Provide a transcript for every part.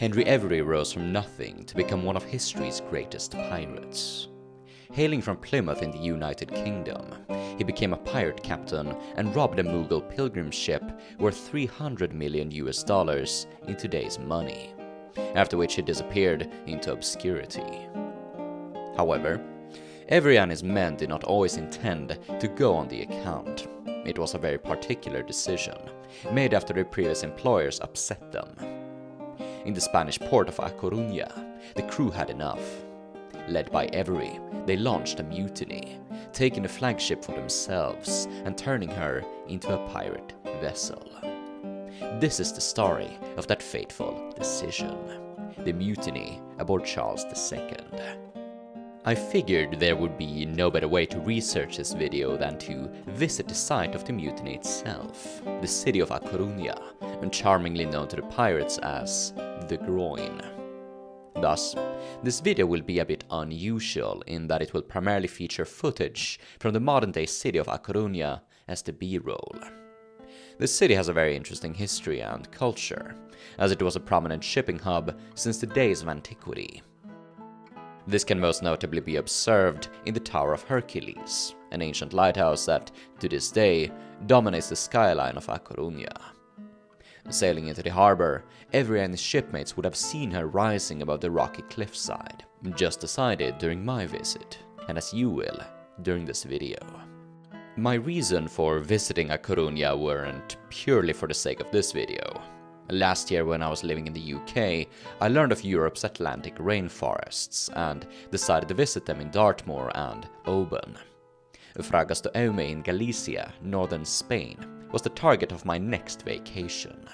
Henry Avery rose from nothing to become one of history's greatest pirates. Hailing from Plymouth in the United Kingdom, he became a pirate captain and robbed a Mughal pilgrim ship worth $300 million in today's money, after which he disappeared into obscurity. However, Avery and his men did not always intend to go on the account. It was a very particular decision, made after their previous employers upset them. In the Spanish port of A Coruña, the crew had enough. Led by Avery, they launched a mutiny, taking the flagship for themselves and turning her into a pirate vessel. This is the story of that fateful decision, the mutiny aboard Charles II. I figured there would be no better way to research this video than to visit the site of the mutiny itself, the city of A Coruña, and charmingly known to the pirates as the Groin. Thus, this video will be a bit unusual in that it will primarily feature footage from the modern-day city of A Coruña as the B-roll. The city has a very interesting history and culture, as it was a prominent shipping hub since the days of antiquity. This can most notably be observed in the Tower of Hercules, an ancient lighthouse that, to this day, dominates the skyline of A Coruña. Sailing into the harbor, Avery and his shipmates would have seen her rising above the rocky cliffside, just as I did during my visit, and as you will during this video. My reason for visiting A Coruña weren't purely for the sake of this video. Last year when I was living in the UK, I learned of Europe's Atlantic rainforests and decided to visit them in Dartmoor and Oban. Fragas do Eume in Galicia, northern Spain, was the target of my next vacation.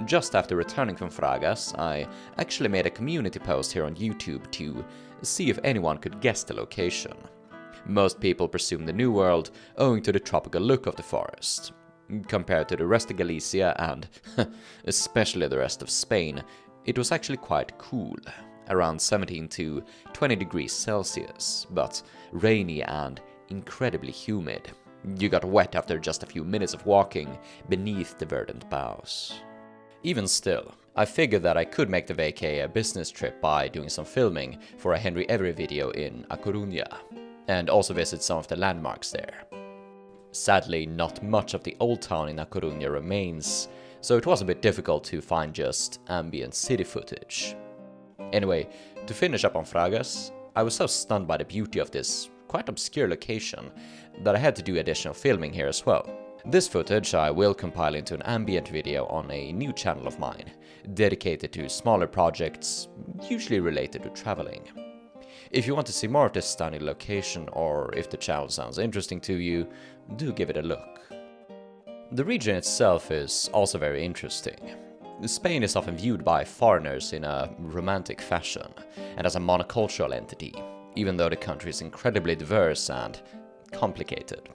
Just after returning from Fragas, I actually made a community post here on YouTube to see if anyone could guess the location. Most people presume the New World owing to the tropical look of the forest. Compared to the rest of Galicia and especially the rest of Spain, it was actually quite cool, around 17 to 20 degrees Celsius, but rainy and incredibly humid. You got wet after just a few minutes of walking beneath the verdant boughs. Even still, I figured that I could make the vacay a business trip by doing some filming for a Henry Avery video in A Coruña, and also visit some of the landmarks there. Sadly, not much of the old town in A Coruña remains, so it was a bit difficult to find just ambient city footage. Anyway, to finish up on Fragas, I was so stunned by the beauty of this quite obscure location that I had to do additional filming here as well. This footage I will compile into an ambient video on a new channel of mine, dedicated to smaller projects, usually related to traveling. If you want to see more of this stunning location, or if the channel sounds interesting to you, do give it a look. The region itself is also very interesting. Spain is often viewed by foreigners in a romantic fashion, and as a monocultural entity, even though the country is incredibly diverse and complicated.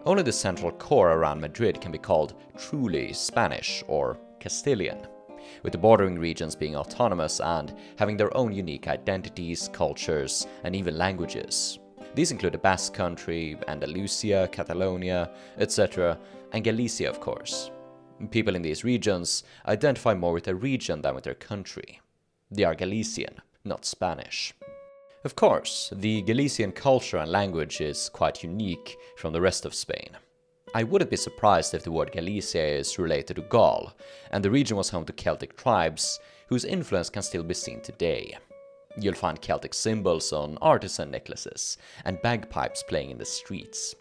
Only the central core around Madrid can be called truly Spanish or Castilian, with the bordering regions being autonomous and having their own unique identities, cultures, and even languages. These include the Basque Country, Andalusia, Catalonia, etc., and Galicia, of course. People in these regions identify more with their region than with their country. They are Galician, not Spanish. Of course, the Galician culture and language is quite unique from the rest of Spain. I wouldn't be surprised if the word Galicia is related to Gaul, and the region was home to Celtic tribes whose influence can still be seen today. You'll find Celtic symbols on artisan necklaces and bagpipes playing in the streets.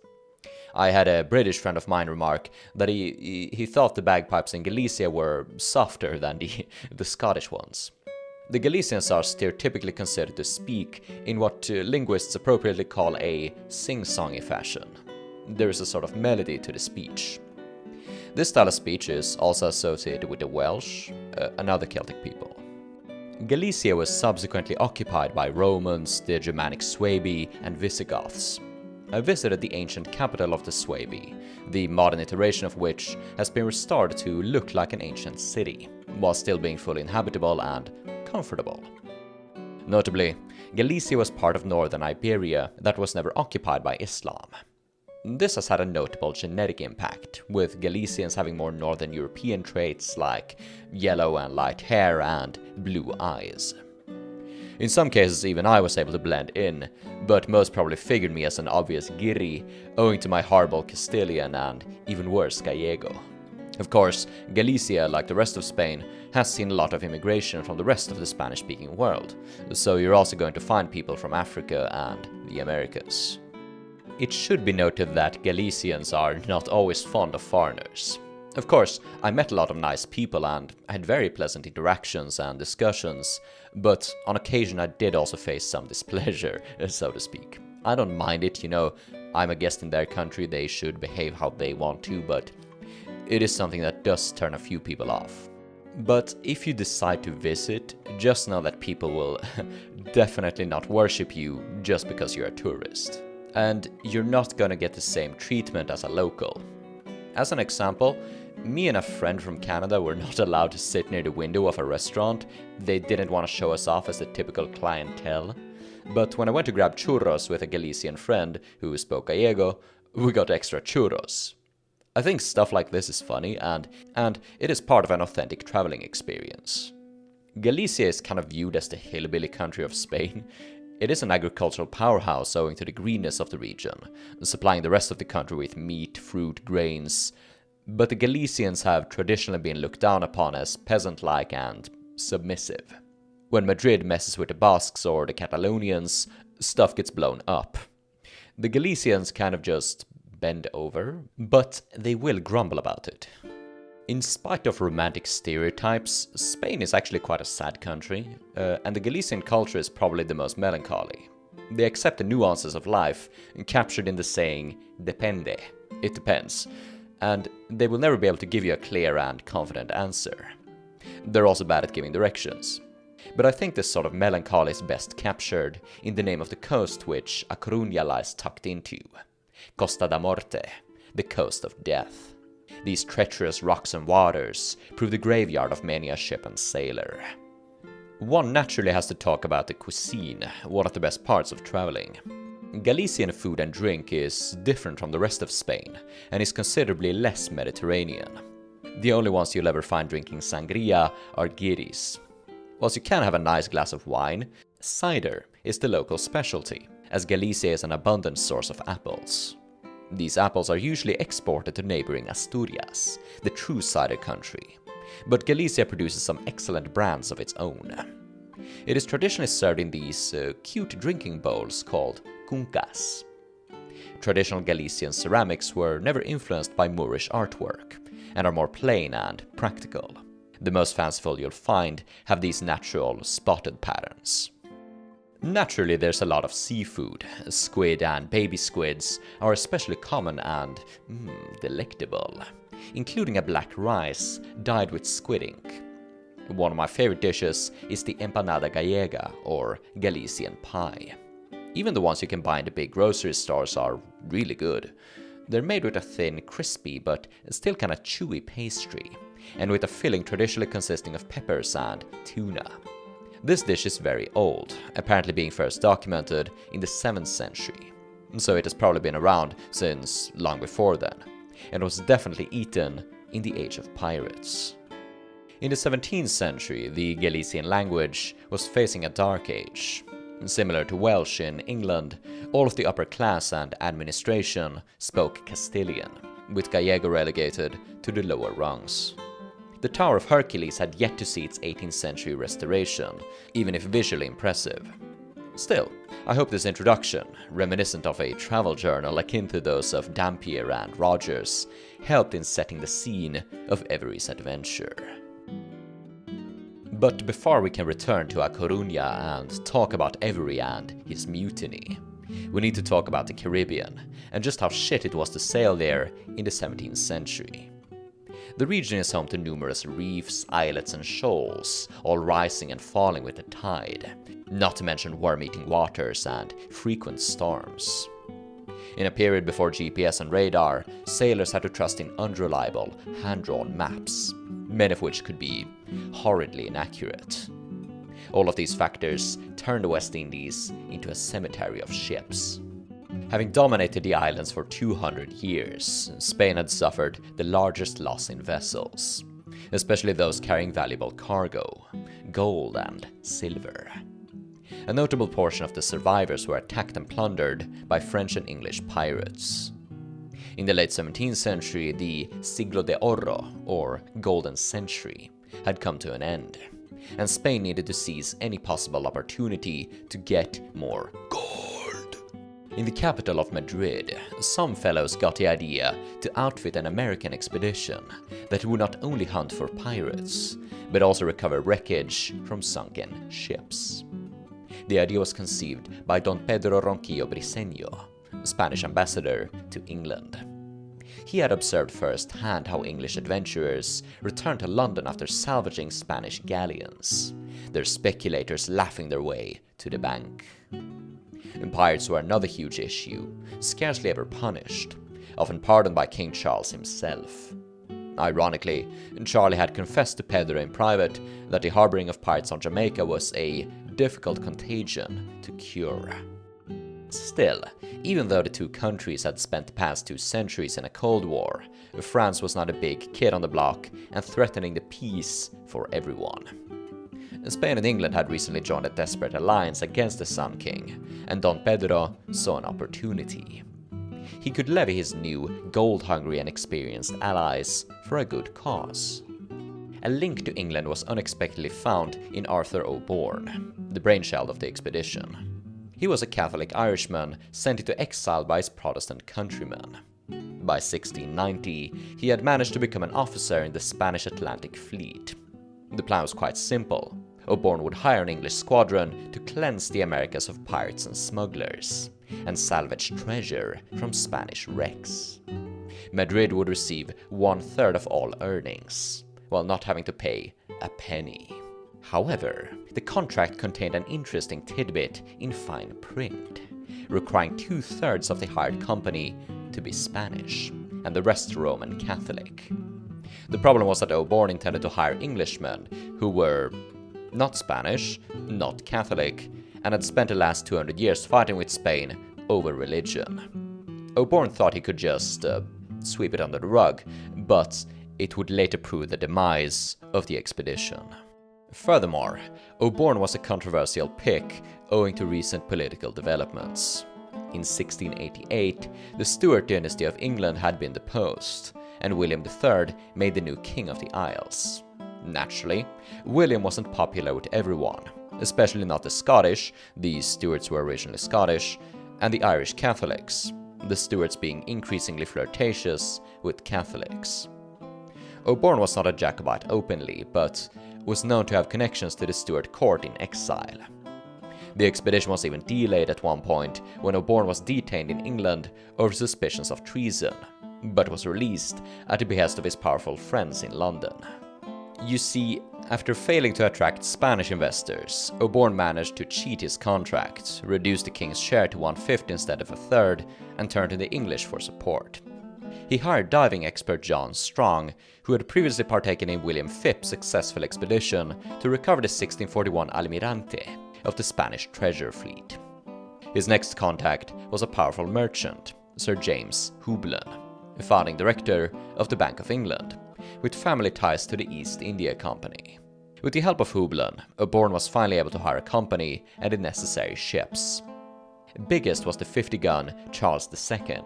I had a British friend of mine remark that he thought the bagpipes in Galicia were softer than the Scottish ones. The Galicians are stereotypically considered to speak in what linguists appropriately call a sing-songy fashion. There is a sort of melody to the speech. This style of speech is also associated with the Welsh, another Celtic people. Galicia was subsequently occupied by Romans, the Germanic Suebi, and Visigoths. I visited the ancient capital of the Suebi, the modern iteration of which has been restored to look like an ancient city, while still being fully inhabitable and comfortable. Notably, Galicia was part of northern Iberia that was never occupied by Islam. This has had a notable genetic impact, with Galicians having more Northern European traits like yellow and light hair and blue eyes. In some cases even I was able to blend in, but most probably figured me as an obvious giri, owing to my horrible Castilian and even worse Gallego. Of course, Galicia, like the rest of Spain, has seen a lot of immigration from the rest of the Spanish-speaking world, so you're also going to find people from Africa and the Americas. It should be noted that Galicians are not always fond of foreigners. Of course, I met a lot of nice people and had very pleasant interactions and discussions, but on occasion I did also face some displeasure, so to speak. I don't mind it, I'm a guest in their country, they should behave how they want to, but it is something that does turn a few people off. But if you decide to visit, just know that people will definitely not worship you just because you're a tourist. And you're not gonna get the same treatment as a local. As an example, me and a friend from Canada were not allowed to sit near the window of a restaurant. They didn't want to show us off as the typical clientele. But when I went to grab churros with a Galician friend who spoke Gallego, we got extra churros. I think stuff like this is funny, and it is part of an authentic traveling experience. Galicia is kind of viewed as the hillbilly country of Spain. It is an agricultural powerhouse owing to the greenness of the region, supplying the rest of the country with meat, fruit, grains. But the Galicians have traditionally been looked down upon as peasant-like and submissive. When Madrid messes with the Basques or the Catalonians, stuff gets blown up. The Galicians kind of just bend over, but they will grumble about it. In spite of romantic stereotypes, Spain is actually quite a sad country, and the Galician culture is probably the most melancholy. They accept the nuances of life, captured in the saying, depende, it depends, and they will never be able to give you a clear and confident answer. They're also bad at giving directions. But I think this sort of melancholy is best captured in the name of the coast which A Coruña lies tucked into, Costa da Morte, the coast of death. These treacherous rocks and waters prove the graveyard of many a ship and sailor. One naturally has to talk about the cuisine, one of the best parts of traveling. Galician food and drink is different from the rest of Spain, and is considerably less Mediterranean. The only ones you'll ever find drinking sangria are guiris. Whilst you can have a nice glass of wine, cider is the local specialty, as Galicia is an abundant source of apples. These apples are usually exported to neighboring Asturias, the true cider country, but Galicia produces some excellent brands of its own. It is traditionally served in these cute drinking bowls called cuncas. Traditional Galician ceramics were never influenced by Moorish artwork, and are more plain and practical. The most fanciful you'll find have these natural spotted patterns. Naturally, there's a lot of seafood. Squid and baby squids are especially common and delectable, including a black rice dyed with squid ink. One of my favorite dishes is the empanada gallega, or Galician pie. Even the ones you can buy in the big grocery stores are really good. They're made with a thin, crispy, but still kinda chewy pastry, and with a filling traditionally consisting of peppers and tuna. This dish is very old, apparently being first documented in the 7th century, so it has probably been around since long before then, and was definitely eaten in the age of pirates. In the 17th century, the Galician language was facing a dark age. Similar to Welsh in England, all of the upper class and administration spoke Castilian, with Gallego relegated to the lower rungs. The Tower of Hercules had yet to see its 18th century restoration, even if visually impressive. Still, I hope this introduction, reminiscent of a travel journal akin to those of Dampier and Rogers, helped in setting the scene of Avery's adventure. But before we can return to A Coruña and talk about Avery and his mutiny, we need to talk about the Caribbean, and just how shit it was to sail there in the 17th century. The region is home to numerous reefs, islets and shoals, all rising and falling with the tide, not to mention worm-eating waters and frequent storms. In a period before GPS and radar, sailors had to trust in unreliable, hand-drawn maps, many of which could be horridly inaccurate. All of these factors turned the West Indies into a cemetery of ships. Having dominated the islands for 200 years, Spain had suffered the largest loss in vessels, especially those carrying valuable cargo, gold and silver. A notable portion of the survivors were attacked and plundered by French and English pirates. In the late 17th century, the Siglo de Oro, or Golden Century, had come to an end, and Spain needed to seize any possible opportunity to get more gold. In the capital of Madrid, some fellows got the idea to outfit an American expedition that would not only hunt for pirates, but also recover wreckage from sunken ships. The idea was conceived by Don Pedro Ronquillo Briceño, Spanish ambassador to England. He had observed firsthand how English adventurers returned to London after salvaging Spanish galleons, their speculators laughing their way to the bank. Pirates were another huge issue, scarcely ever punished, often pardoned by King Charles himself. Ironically, Charlie had confessed to Pedro in private that the harboring of pirates on Jamaica was a difficult contagion to cure. Still, even though the two countries had spent the past 2 centuries in a Cold War, France was not a big kid on the block and threatening the peace for everyone. Spain and England had recently joined a desperate alliance against the Sun King, and Don Pedro saw an opportunity. He could levy his new, gold-hungry and experienced allies for a good cause. A link to England was unexpectedly found in Arthur O'Bourne, the brainchild of the expedition. He was a Catholic Irishman sent into exile by his Protestant countrymen. By 1690, he had managed to become an officer in the Spanish Atlantic Fleet. The plan was quite simple. O'Bourne would hire an English squadron to cleanse the Americas of pirates and smugglers, and salvage treasure from Spanish wrecks. Madrid would receive 1/3 of all earnings, while not having to pay a penny. However, the contract contained an interesting tidbit in fine print, requiring 2/3 of the hired company to be Spanish, and the rest Roman Catholic. The problem was that O'Bourne intended to hire Englishmen who were not Spanish, not Catholic, and had spent the last 200 years fighting with Spain over religion. O'Bourne thought he could just sweep it under the rug, but it would later prove the demise of the expedition. Furthermore, O'Bourne was a controversial pick owing to recent political developments. In 1688, the Stuart dynasty of England had been deposed, and William III made the new King of the Isles. Naturally, William wasn't popular with everyone, especially not the Scottish, the Stuarts were originally Scottish, and the Irish Catholics, the Stuarts being increasingly flirtatious with Catholics. O'Bourne was not a Jacobite openly, but was known to have connections to the Stuart court in exile. The expedition was even delayed at one point when O'Bourne was detained in England over suspicions of treason, but was released at the behest of his powerful friends in London. You see, after failing to attract Spanish investors, O'Bourne managed to cheat his contract, reduce the king's share to 1/5 instead of 1/3, and turn to the English for support. He hired diving expert John Strong, who had previously partaken in William Phipp's successful expedition to recover the 1641 Almirante of the Spanish treasure fleet. His next contact was a powerful merchant, Sir James Houblon, a founding director of the Bank of England, with family ties to the East India Company. With the help of Houblon, O'Bourne was finally able to hire a company and the necessary ships. Biggest was the 50-gun Charles II,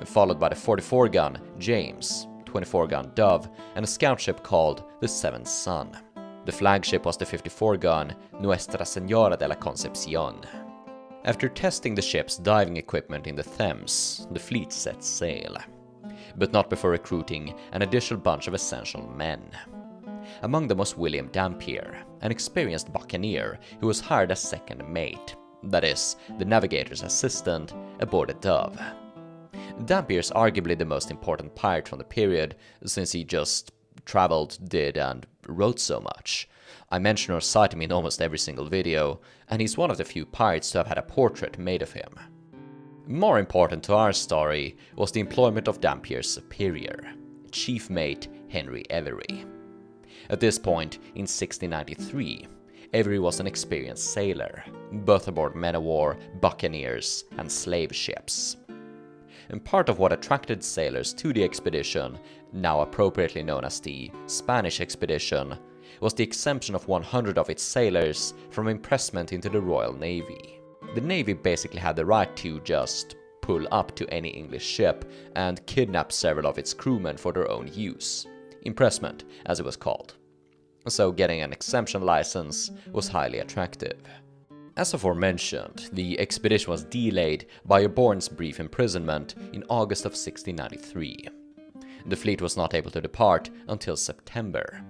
followed by the 44-gun James, 24-gun Dove, and a scout ship called the Seventh Sun. The flagship was the 54-gun Nuestra Señora de la Concepción. After testing the ship's diving equipment in the Thames, the fleet set sail, but not before recruiting an additional bunch of essential men. Among them was William Dampier, an experienced buccaneer who was hired as second mate, that is, the navigator's assistant aboard the Dove. Dampier is arguably the most important pirate from the period, since he just traveled, did, and wrote so much. I mention or cite him in almost every single video, and he's one of the few pirates to have had a portrait made of him. More important to our story was the employment of Dampier's superior, chief mate Henry Avery. At this point, in 1693, Avery was an experienced sailor, both aboard men-of-war, buccaneers, and slave ships. And part of what attracted sailors to the expedition, now appropriately known as the Spanish expedition, was the exemption of 100 of its sailors from impressment into the Royal Navy. The Navy basically had the right to just pull up to any English ship and kidnap several of its crewmen for their own use. Impressment, as it was called. So getting an exemption license was highly attractive. As aforementioned, the expedition was delayed by Oborne's brief imprisonment in August of 1693. The fleet was not able to depart until September,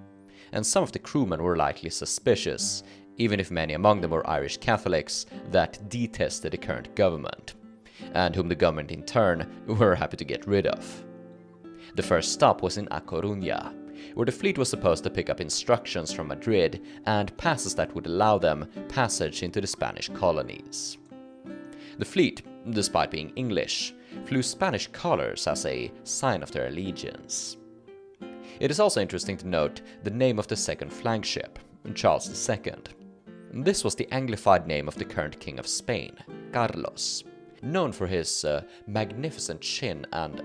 and some of the crewmen were likely suspicious, even if many among them were Irish Catholics that detested the current government, and whom the government in turn were happy to get rid of. The first stop was in A Coruña, where the fleet was supposed to pick up instructions from Madrid and passes that would allow them passage into the Spanish colonies. The fleet, despite being English, flew Spanish colors as a sign of their allegiance. It is also interesting to note the name of the second flagship, Charles II. This was the Anglified name of the current King of Spain, Carlos, known for his magnificent chin and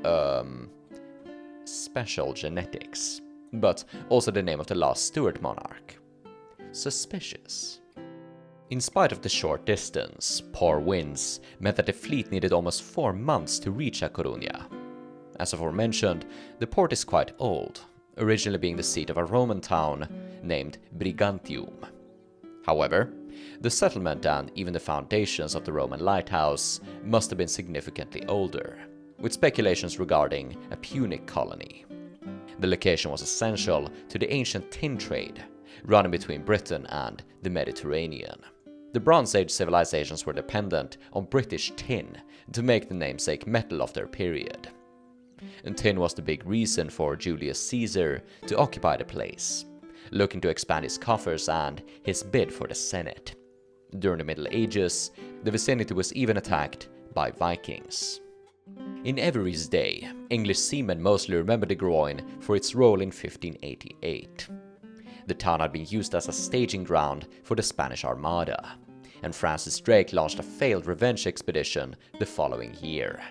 special genetics, but also the name of the last Stuart monarch. Suspicious. In spite of the short distance, poor winds meant that the fleet needed almost 4 months to reach A Coruña. As aforementioned, the port is quite old, originally being the seat of a Roman town named Brigantium. However, the settlement and even the foundations of the Roman lighthouse must have been significantly older, with speculations regarding a Punic colony. The location was essential to the ancient tin trade, running between Britain and the Mediterranean. The Bronze Age civilizations were dependent on British tin to make the namesake metal of their period. And tin was the big reason for Julius Caesar to occupy the place, looking to expand his coffers and his bid for the Senate. During the Middle Ages, the vicinity was even attacked by Vikings. In Avery's day, English seamen mostly remember the groin for its role in 1588. The town had been used as a staging ground for the Spanish Armada, and Francis Drake launched a failed revenge expedition the following year.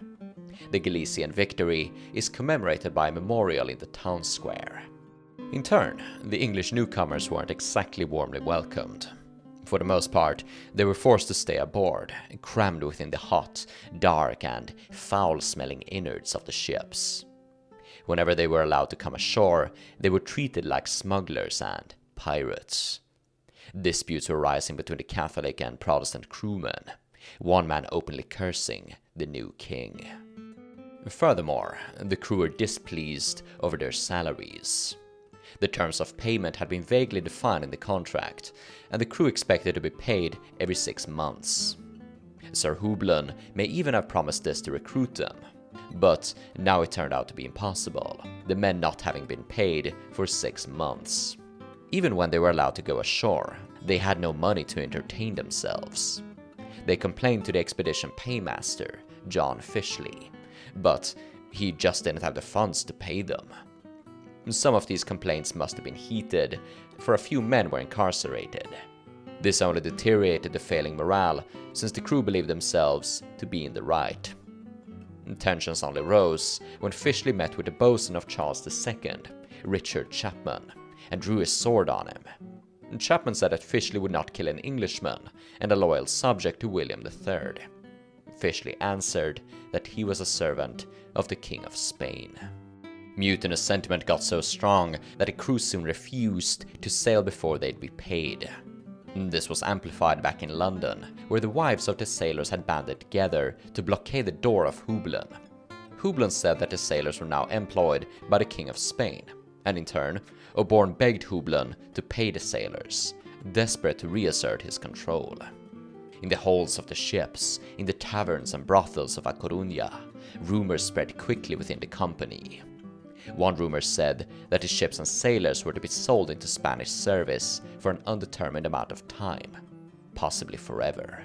The Galician victory is commemorated by a memorial in the town square. In turn, the English newcomers weren't exactly warmly welcomed. For the most part, they were forced to stay aboard, crammed within the hot, dark, and foul-smelling innards of the ships. Whenever they were allowed to come ashore, they were treated like smugglers and pirates. Disputes were rising between the Catholic and Protestant crewmen, one man openly cursing the new king. Furthermore, the crew were displeased over their salaries. The terms of payment had been vaguely defined in the contract, and the crew expected to be paid every 6 months. Sir Hublan may even have promised this to recruit them, but now it turned out to be impossible, the men not having been paid for 6 months. Even when they were allowed to go ashore, they had no money to entertain themselves. They complained to the expedition paymaster, John Fishley, but he just didn't have the funds to pay them. Some of these complaints must have been heated, for a few men were incarcerated. This only deteriorated the failing morale, since the crew believed themselves to be in the right. Tensions only rose when Fishley met with the bosun of Charles II, Richard Chapman, and drew his sword on him. Chapman said that Fishley would not kill an Englishman and a loyal subject to William III. Fishley answered that he was a servant of the King of Spain. Mutinous sentiment got so strong that the crew soon refused to sail before they'd be paid. This was amplified back in London, where the wives of the sailors had banded together to blockade the door of Hublan. Hublan said that the sailors were now employed by the King of Spain, and in turn, Oborne begged Hublan to pay the sailors, desperate to reassert his control. In the holds of the ships, in the taverns and brothels of A Coruña, rumors spread quickly within the company. One rumor said that the ships and sailors were to be sold into Spanish service for an undetermined amount of time, possibly forever.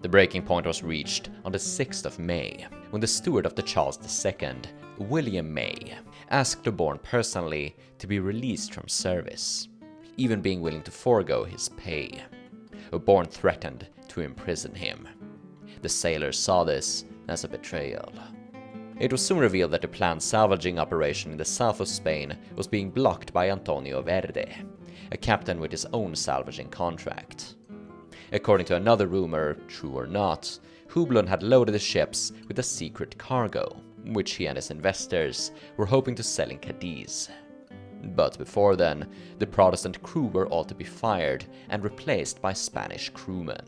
The breaking point was reached on the 6th of May, when the steward of the Charles II, William May, asked Oborne personally to be released from service, even being willing to forego his pay. Oborne threatened to imprison him. The sailors saw this as a betrayal. It was soon revealed that the planned salvaging operation in the south of Spain was being blocked by Antonio Verde, a captain with his own salvaging contract. According to another rumor, true or not, Hublon had loaded the ships with a secret cargo, which he and his investors were hoping to sell in Cadiz. But before then, the Protestant crew were all to be fired and replaced by Spanish crewmen.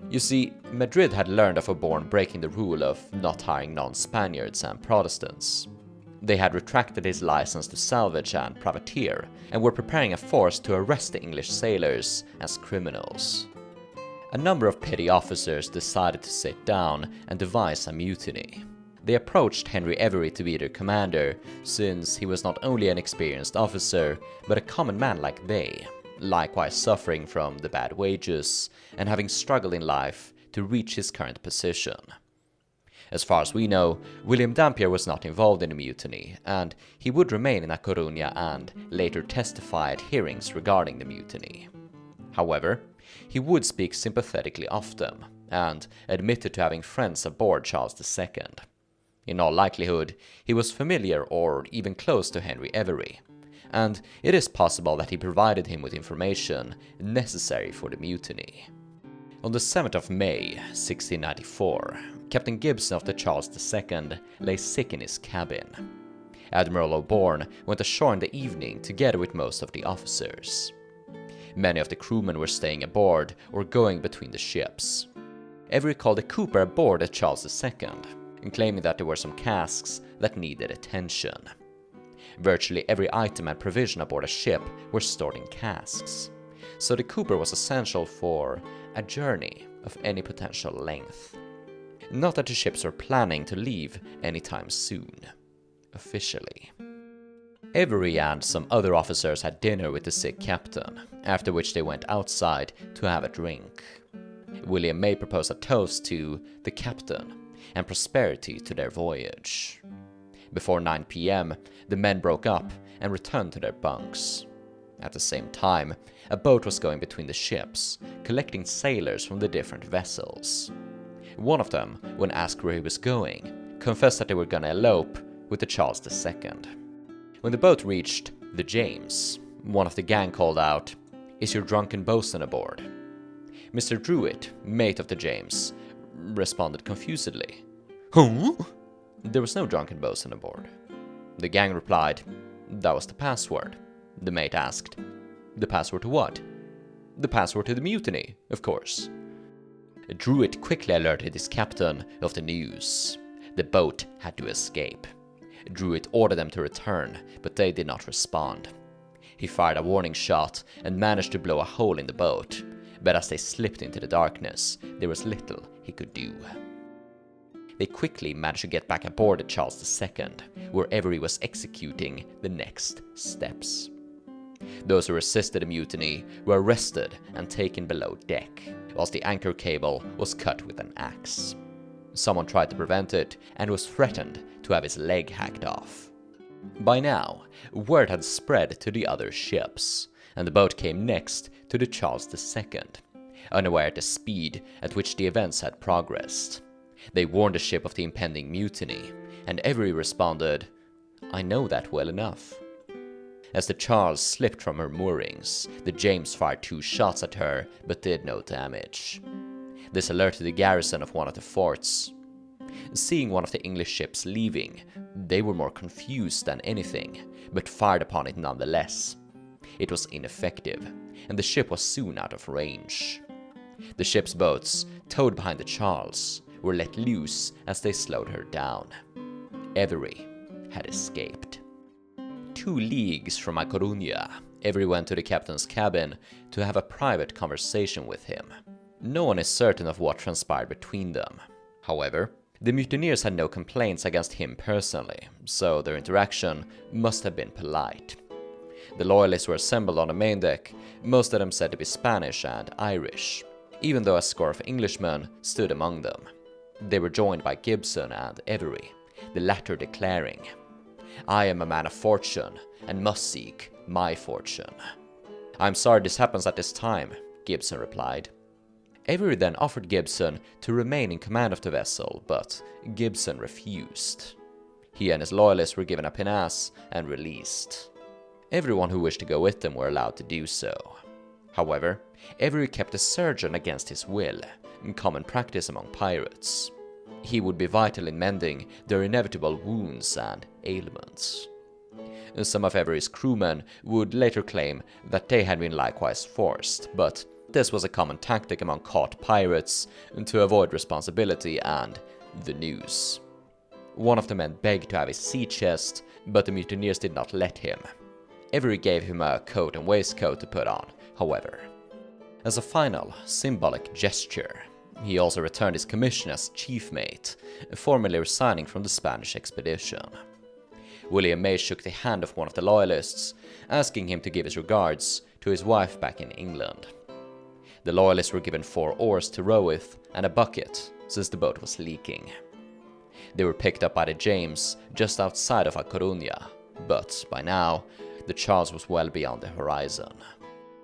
You see, Madrid had learned of Auborn breaking the rule of not hiring non-Spaniards and Protestants. They had retracted his license to salvage and privateer, and were preparing a force to arrest the English sailors as criminals. A number of petty officers decided to sit down and devise a mutiny. They approached Henry Avery to be their commander, since he was not only an experienced officer, but a common man like they, likewise suffering from the bad wages and having struggled in life to reach his current position. As far as we know, William Dampier was not involved in the mutiny, and he would remain in A Coruña and later testify at hearings regarding the mutiny. However, he would speak sympathetically of them, and admitted to having friends aboard Charles II. In all likelihood, he was familiar or even close to Henry Avery, and it is possible that he provided him with information necessary for the mutiny. On the 7th of May, 1694, Captain Gibson of the Charles II lay sick in his cabin. Admiral Auborn went ashore in the evening together with most of the officers. Many of the crewmen were staying aboard or going between the ships. Avery called a cooper aboard at Charles II, claiming that there were some casks that needed attention. Virtually every item and provision aboard a ship were stored in casks, so the cooper was essential for a journey of any potential length. Not that the ships were planning to leave anytime soon, officially. Avery and some other officers had dinner with the sick captain, after which they went outside to have a drink. William May proposed a toast to the captain and prosperity to their voyage. Before 9 p.m., the men broke up and returned to their bunks. At the same time, a boat was going between the ships, collecting sailors from the different vessels. One of them, when asked where he was going, confessed that they were gonna elope with the Charles II. When the boat reached the James, one of the gang called out, "Is your drunken boatswain aboard?" Mr. Druitt, mate of the James, responded confusedly, "Huh?" There was no drunken boatswain aboard. The gang replied, "That was the password." The mate asked, "The password to what?" "The password to the mutiny, of course." Druitt quickly alerted his captain of the news. The boat had to escape. Druitt ordered them to return, but they did not respond. He fired a warning shot and managed to blow a hole in the boat, but as they slipped into the darkness, there was little he could do. They quickly managed to get back aboard at Charles II, where Avery was executing the next steps. Those who resisted the mutiny were arrested and taken below deck, whilst the anchor cable was cut with an axe. Someone tried to prevent it and was threatened to have his leg hacked off. By now, word had spread to the other ships, and the boat came next to the Charles II, unaware at the speed at which the events had progressed. They warned the ship of the impending mutiny, and Avery responded, "I know that well enough." As the Charles slipped from her moorings, the James fired 2 shots at her, but did no damage. This alerted the garrison of one of the forts. Seeing one of the English ships leaving, they were more confused than anything, but fired upon it nonetheless. It was ineffective, and the ship was soon out of range. The ship's boats, towed behind the Charles, were let loose as they slowed her down. Avery had escaped. 2 leagues from A Coruña, Avery went to the captain's cabin to have a private conversation with him. No one is certain of what transpired between them. However, the mutineers had no complaints against him personally, so their interaction must have been polite. The loyalists were assembled on the main deck, most of them said to be Spanish and Irish, even though a score of Englishmen stood among them. They were joined by Gibson and Avery, the latter declaring, "I am a man of fortune, and must seek my fortune." "I'm sorry this happens at this time," Gibson replied. Avery then offered Gibson to remain in command of the vessel, but Gibson refused. He and his loyalists were given a pinnace and released. Everyone who wished to go with them were allowed to do so. However, Avery kept a surgeon against his will, common practice among pirates. He would be vital in mending their inevitable wounds and ailments. Some of Avery's crewmen would later claim that they had been likewise forced, but this was a common tactic among caught pirates to avoid responsibility and the news. One of the men begged to have his sea chest, but the mutineers did not let him. Avery gave him a coat and waistcoat to put on, however. As a final, symbolic gesture, he also returned his commission as chief mate, formally resigning from the Spanish expedition. William May shook the hand of one of the loyalists, asking him to give his regards to his wife back in England. The loyalists were given 4 oars to row with and a bucket, since the boat was leaking. They were picked up by the James just outside of A Coruña, but by now, the Charles was well beyond the horizon.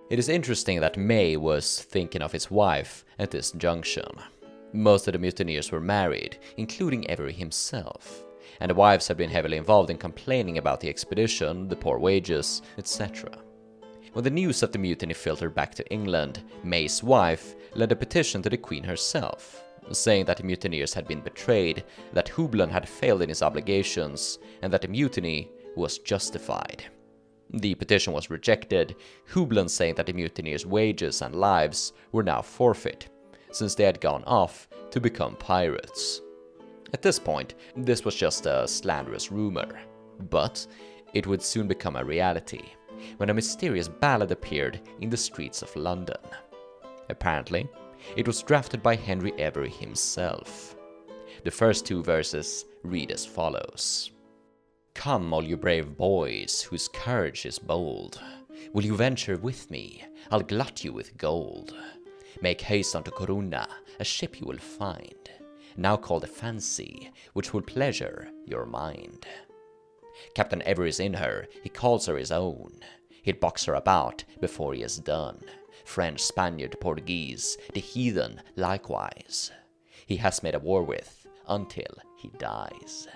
It is interesting that May was thinking of his wife at this junction. Most of the mutineers were married, including Avery himself, and the wives had been heavily involved in complaining about the expedition, the poor wages, etc. When the news of the mutiny filtered back to England, May's wife led a petition to the Queen herself, saying that the mutineers had been betrayed, that Hubland had failed in his obligations, and that the mutiny was justified. The petition was rejected, Hubland saying that the mutineers' wages and lives were now forfeit, since they had gone off to become pirates. At this point, this was just a slanderous rumor, but it would soon become a reality, when a mysterious ballad appeared in the streets of London. Apparently, it was drafted by Henry Avery himself. The first 2 verses read as follows. Come, all you brave boys, whose courage is bold. Will you venture with me? I'll glut you with gold. Make haste unto Coruña, a ship you will find, now called a Fancy, which will pleasure your mind. Captain Avery is in her, he calls her his own. He'll box her about before he is done. French, Spaniard, Portuguese, the heathen likewise. He has made a war with, until he dies.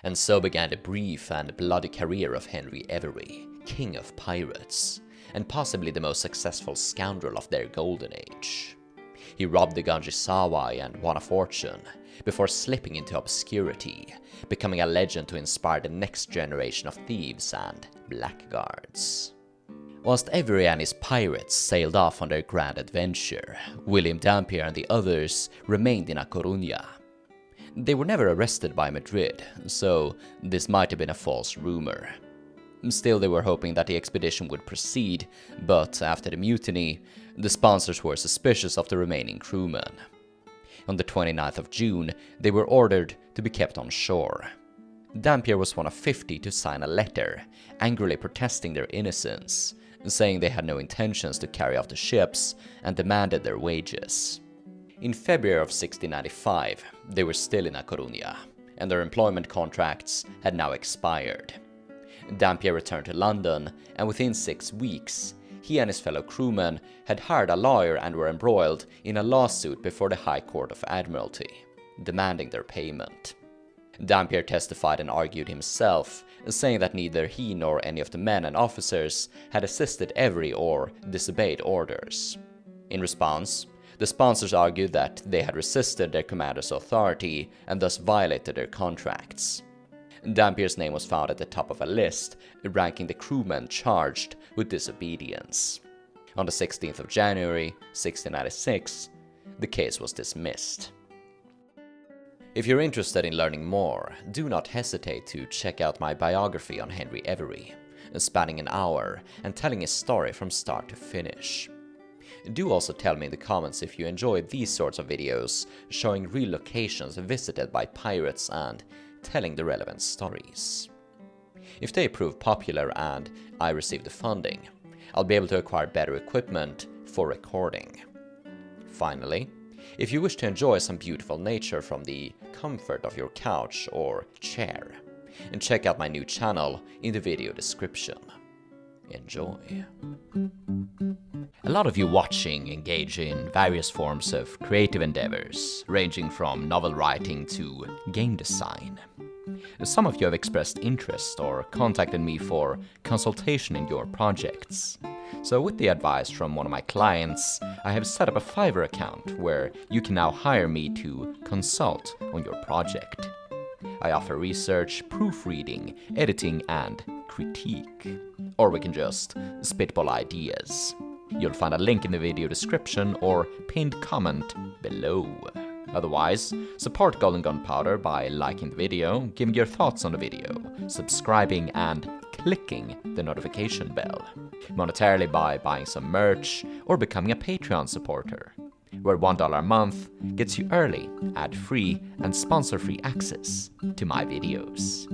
And so began the brief and bloody career of Henry Avery, king of pirates, and possibly the most successful scoundrel of their golden age. He robbed the Ganjisawa and won a fortune, before slipping into obscurity, becoming a legend to inspire the next generation of thieves and blackguards. Whilst Avery and his pirates sailed off on their grand adventure, William Dampier and the others remained in A Coruña. They were never arrested by Madrid, so this might have been a false rumor. Still, they were hoping that the expedition would proceed, but after the mutiny, the sponsors were suspicious of the remaining crewmen. On the 29th of June, they were ordered to be kept on shore. Dampier was one of 50 to sign a letter, angrily protesting their innocence, saying they had no intentions to carry off the ships and demanded their wages. In February of 1695, they were still in A Coruña, and their employment contracts had now expired. Dampier returned to London, and within 6 weeks, he and his fellow crewmen had hired a lawyer and were embroiled in a lawsuit before the High Court of Admiralty, demanding their payment. Dampier testified and argued himself, saying that neither he nor any of the men and officers had assisted Avery or disobeyed orders. In response, the sponsors argued that they had resisted their commander's authority and thus violated their contracts. Dampier's name was found at the top of a list, ranking the crewmen charged with disobedience. On the 16th of January, 1696, the case was dismissed. If you're interested in learning more, do not hesitate to check out my biography on Henry Avery, spanning an hour and telling his story from start to finish. Do also tell me in the comments if you enjoy these sorts of videos, showing real locations visited by pirates and telling the relevant stories. If they prove popular and I receive the funding, I'll be able to acquire better equipment for recording. Finally, if you wish to enjoy some beautiful nature from the comfort of your couch or chair, and check out my new channel in the video description. Enjoy. A lot of you watching engage in various forms of creative endeavors, ranging from novel writing to game design. Some of you have expressed interest or contacted me for consultation in your projects. So with the advice from one of my clients, I have set up a Fiverr account where you can now hire me to consult on your project. I offer research, proofreading, editing, and critique. Or we can just spitball ideas. You'll find a link in the video description or pinned comment below. Otherwise, support Gold and Gunpowder by liking the video, giving your thoughts on the video, subscribing, and clicking the notification bell. Monetarily by buying some merch or becoming a Patreon supporter, where $1 a month gets you early, ad-free, and sponsor-free access to my videos.